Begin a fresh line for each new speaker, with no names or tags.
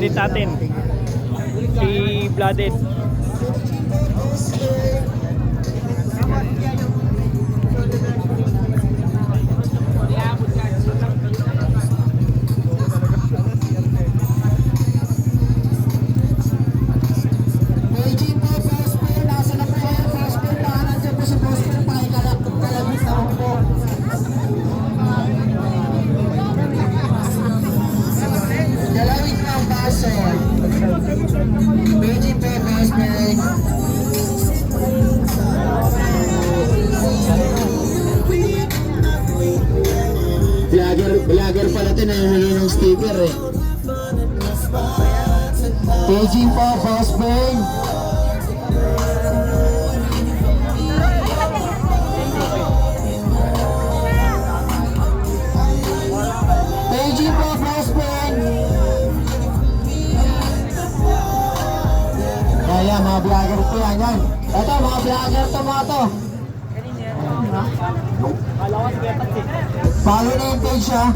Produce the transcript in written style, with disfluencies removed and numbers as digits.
unit natin. Si Blooded.
Vlogger pala ito na yung ng sticker eh. Paging po, Boss Ben. Paging po, Boss Ben. Kaya mga vlogger po yan. Ito mga vlogger to mga to. Follow na yung page ha.